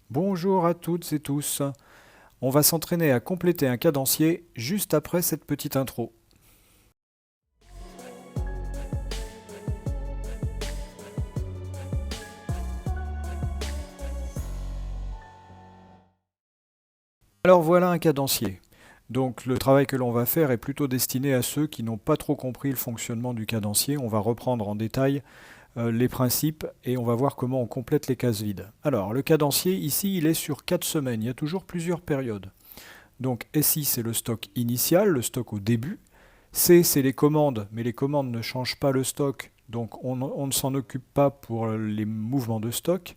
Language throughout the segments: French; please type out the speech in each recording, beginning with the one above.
Bonjour à toutes et tous. On va s'entraîner à compléter un cadencier juste après cette petite intro. Alors voilà un cadencier. Donc le travail que l'on va faire est plutôt destiné à ceux qui n'ont pas trop compris le fonctionnement du cadencier. On va reprendre en détail les principes et on va voir comment on complète les cases vides. Alors le cadencier ici il est sur 4 semaines, il y a toujours plusieurs périodes. Donc SI c'est le stock initial, le stock au début. C c'est les commandes, mais les commandes ne changent pas le stock, donc on ne s'en occupe pas pour les mouvements de stock.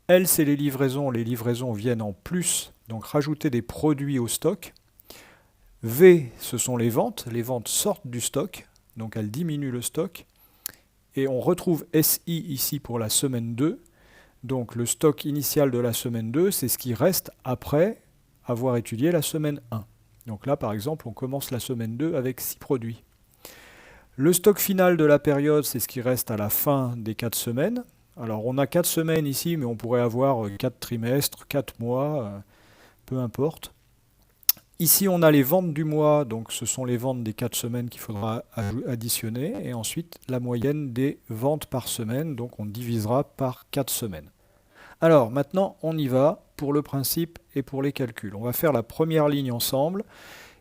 L c'est les livraisons viennent en plus, donc rajouter des produits au stock. V ce sont les ventes sortent du stock, donc elles diminuent le stock. Et on retrouve SI ici pour la semaine 2. Donc le stock initial de la semaine 2, c'est ce qui reste après avoir étudié la semaine 1. Donc là, par exemple, on commence la semaine 2 avec 6 produits. Le stock final de la période, c'est ce qui reste à la fin des 4 semaines. Alors on a 4 semaines ici, mais on pourrait avoir 4 trimestres, 4 mois, peu importe. Ici, on a les ventes du mois, donc ce sont les ventes des 4 semaines qu'il faudra additionner. Et ensuite, la moyenne des ventes par semaine, donc on divisera par 4 semaines. Alors maintenant, on y va pour le principe et pour les calculs. On va faire la première ligne ensemble.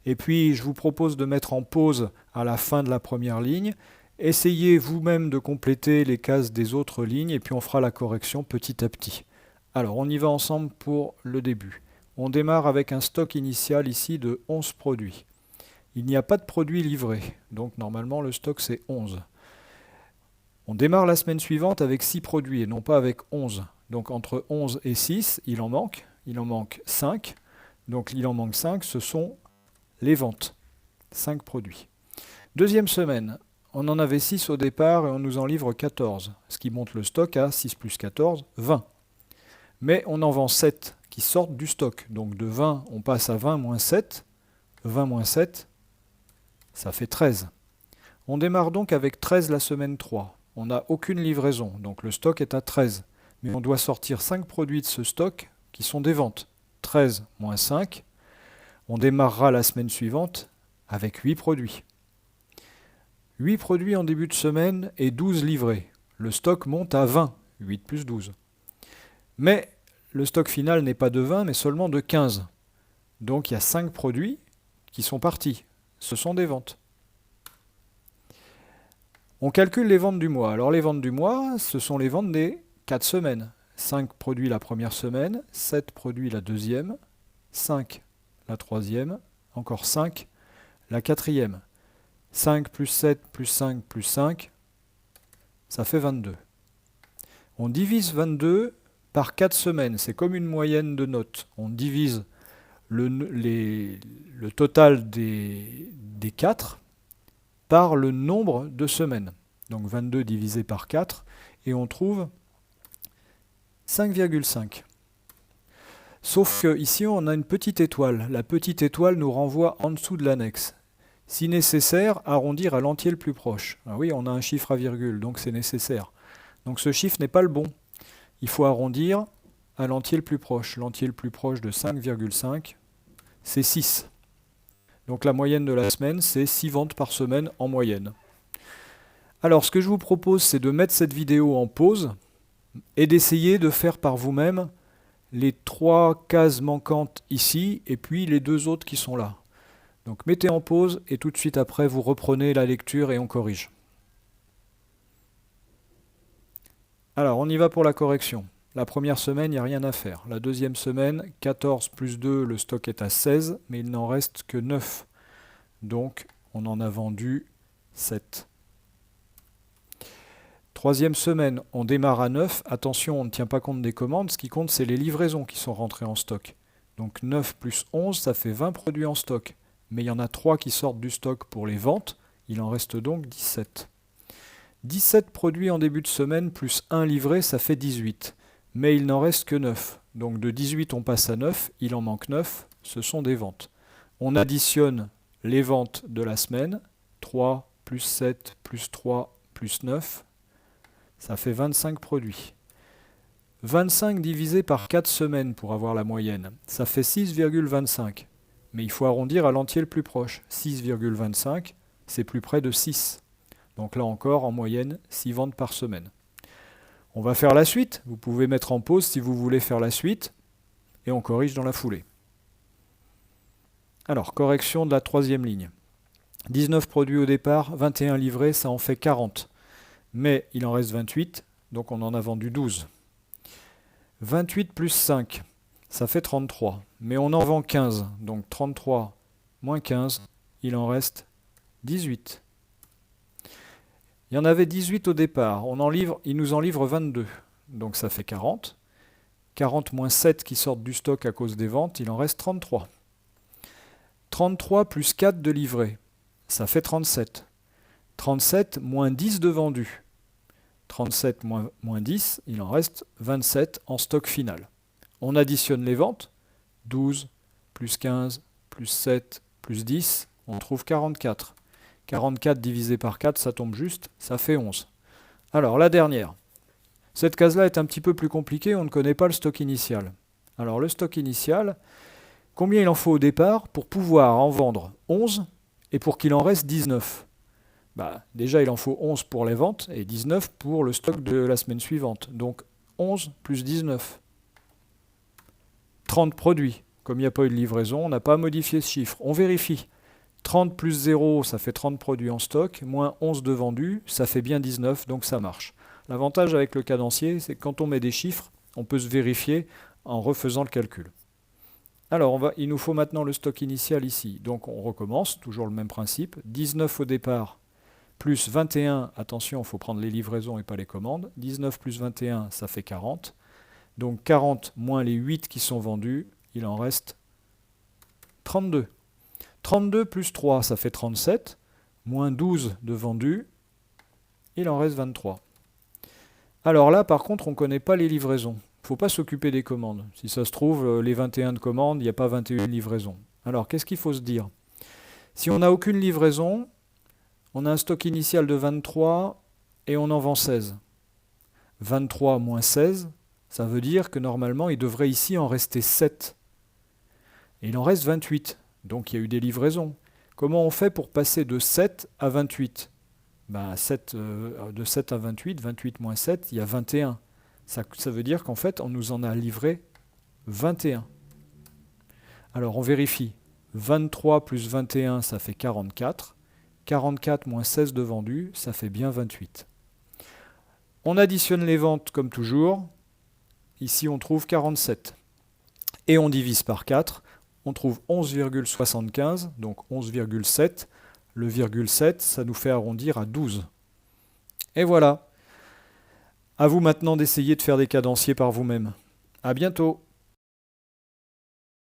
Et puis, je vous propose de mettre en pause à la fin de la première ligne. Essayez vous-même de compléter les cases des autres lignes et puis on fera la correction petit à petit. Alors, on y va ensemble pour le début. On démarre avec un stock initial ici de 11 produits. Il n'y a pas de produits livrés, donc normalement le stock c'est 11. On démarre la semaine suivante avec 6 produits et non pas avec 11. Donc entre 11 et 6, il en manque 5. Donc il en manque 5, ce sont les ventes. 5 produits. Deuxième semaine, on en avait 6 au départ et on nous en livre 14, ce qui monte le stock à 6 plus 14, 20. Mais on en vend 7 qui sortent du stock. Donc de 20, on passe à 20 moins 7. 20 moins 7, ça fait 13. On démarre donc avec 13 la semaine 3. On n'a aucune livraison, donc le stock est à 13. Mais on doit sortir 5 produits de ce stock qui sont des ventes. 13 moins 5. On démarrera la semaine suivante avec 8 produits. 8 produits en début de semaine et 12 livrés. Le stock monte à 20, 8 plus 12. Mais le stock final n'est pas de 20, mais seulement de 15. Donc il y a 5 produits qui sont partis. Ce sont des ventes. On calcule les ventes du mois. Alors les ventes du mois, ce sont les ventes des 4 semaines. 5 produits la première semaine, 7 produits la deuxième, 5 la troisième, encore 5 la quatrième. 5 plus 7 plus 5 plus 5, ça fait 22. On divise 22 par 4 semaines. C'est comme une moyenne de notes. On divise le total des 4 par le nombre de semaines. Donc 22 divisé par 4 et on trouve 5,5. Sauf que ici on a une petite étoile. La petite étoile nous renvoie en dessous de l'annexe. Si nécessaire, arrondir à l'entier le plus proche. Ah oui, on a un chiffre à virgule, donc c'est nécessaire. Donc ce chiffre n'est pas le bon. Il faut arrondir à l'entier le plus proche. L'entier le plus proche de 5,5, c'est 6. Donc la moyenne de la semaine, c'est 6 ventes par semaine en moyenne. Alors ce que je vous propose, c'est de mettre cette vidéo en pause et d'essayer de faire par vous-même les 3 cases manquantes ici et puis les 2 autres qui sont là. Donc mettez en pause et tout de suite après vous reprenez la lecture et on corrige. Alors on y va pour la correction. La première semaine, il n'y a rien à faire. La deuxième semaine, 14 plus 2, le stock est à 16, mais il n'en reste que 9. Donc on en a vendu 7. Troisième semaine, on démarre à 9. Attention, on ne tient pas compte des commandes. Ce qui compte, c'est les livraisons qui sont rentrées en stock. Donc 9 plus 11, ça fait 20 produits en stock. Mais il y en a 3 qui sortent du stock pour les ventes. Il en reste donc 17. 17 produits en début de semaine plus 1 livré, ça fait 18. Mais il n'en reste que 9. Donc de 18, on passe à 9. Il en manque 9. Ce sont des ventes. On additionne les ventes de la semaine. 3 plus 7 plus 3 plus 9. Ça fait 25 produits. 25 divisé par 4 semaines pour avoir la moyenne, ça fait 6,25. Mais il faut arrondir à l'entier le plus proche. 6,25, c'est plus près de 6. Donc là encore, en moyenne, 6 ventes par semaine. On va faire la suite. Vous pouvez mettre en pause si vous voulez faire la suite. Et on corrige dans la foulée. Alors, correction de la troisième ligne. 19 produits au départ, 21 livrés, ça en fait 40. Mais il en reste 28, donc on en a vendu 12. 28 plus 5, ça fait 33. Mais on en vend 15, donc 33 moins 15, il en reste 18. Il y en avait 18 au départ, il nous en livre 22, donc ça fait 40. 40 moins 7 qui sortent du stock à cause des ventes, il en reste 33. 33 plus 4 de livrés, ça fait 37. 37 moins 10 de vendus. 37 moins 10, il en reste 27 en stock final. On additionne les ventes. 12 plus 15 plus 7 plus 10, on trouve 44. 44 divisé par 4, ça tombe juste, ça fait 11. Alors la dernière. Cette case-là est un petit peu plus compliquée, on ne connaît pas le stock initial. Alors le stock initial, combien il en faut au départ pour pouvoir en vendre 11 et pour qu'il en reste 19 ? Déjà, il en faut 11 pour les ventes et 19 pour le stock de la semaine suivante. Donc 11 plus 19. 30 produits. Comme il n'y a pas eu de livraison, on n'a pas modifié ce chiffre. On vérifie. 30 plus 0, ça fait 30 produits en stock, moins 11 de vendus, ça fait bien 19, donc ça marche. L'avantage avec le cadencier, c'est que quand on met des chiffres, on peut se vérifier en refaisant le calcul. Alors, il nous faut maintenant le stock initial ici. Donc on recommence, toujours le même principe. 19 au départ, plus 21, attention, il faut prendre les livraisons et pas les commandes. 19 plus 21, ça fait 40. Donc 40 moins les 8 qui sont vendus, il en reste 32. 32 plus 3, ça fait 37. Moins 12 de vendus, il en reste 23. Alors là, par contre, on ne connaît pas les livraisons. Il ne faut pas s'occuper des commandes. Si ça se trouve, les 21 de commandes, il n'y a pas 21 livraisons. Alors, qu'est-ce qu'il faut se dire? Si on n'a aucune livraison, on a un stock initial de 23 et on en vend 16. 23 moins 16, ça veut dire que normalement, il devrait ici en rester 7. Et il en reste 28. Donc il y a eu des livraisons. Comment on fait pour passer de 7 à 28 ? De 7 à 28, 28 moins 7, il y a 21. Ça veut dire qu'en fait, on nous en a livré 21. Alors on vérifie. 23 plus 21, ça fait 44. 44 moins 16 de vendus, ça fait bien 28. On additionne les ventes comme toujours. Ici, on trouve 47. Et on divise par 4. On trouve 11,75, donc 11,7. Le virgule 7, ça nous fait arrondir à 12. Et voilà. À vous maintenant d'essayer de faire des cadenciers par vous-même. À bientôt.